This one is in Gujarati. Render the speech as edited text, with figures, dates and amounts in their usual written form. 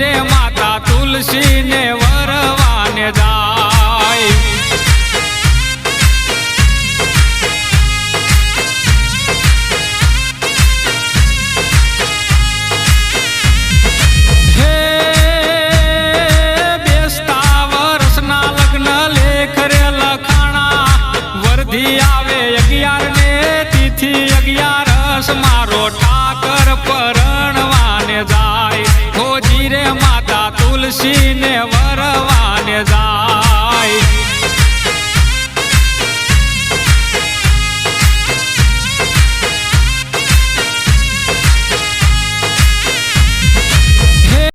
રે માતા તુલસી ને વરવાને જાય હે બેસતા વર્ષના લગ્ન લેખ રે લખાણા વરધી આવે 11 ને તિથિ 11 મારો ઠાકર પરણવાને જાય હોજી રે માતા તુલસી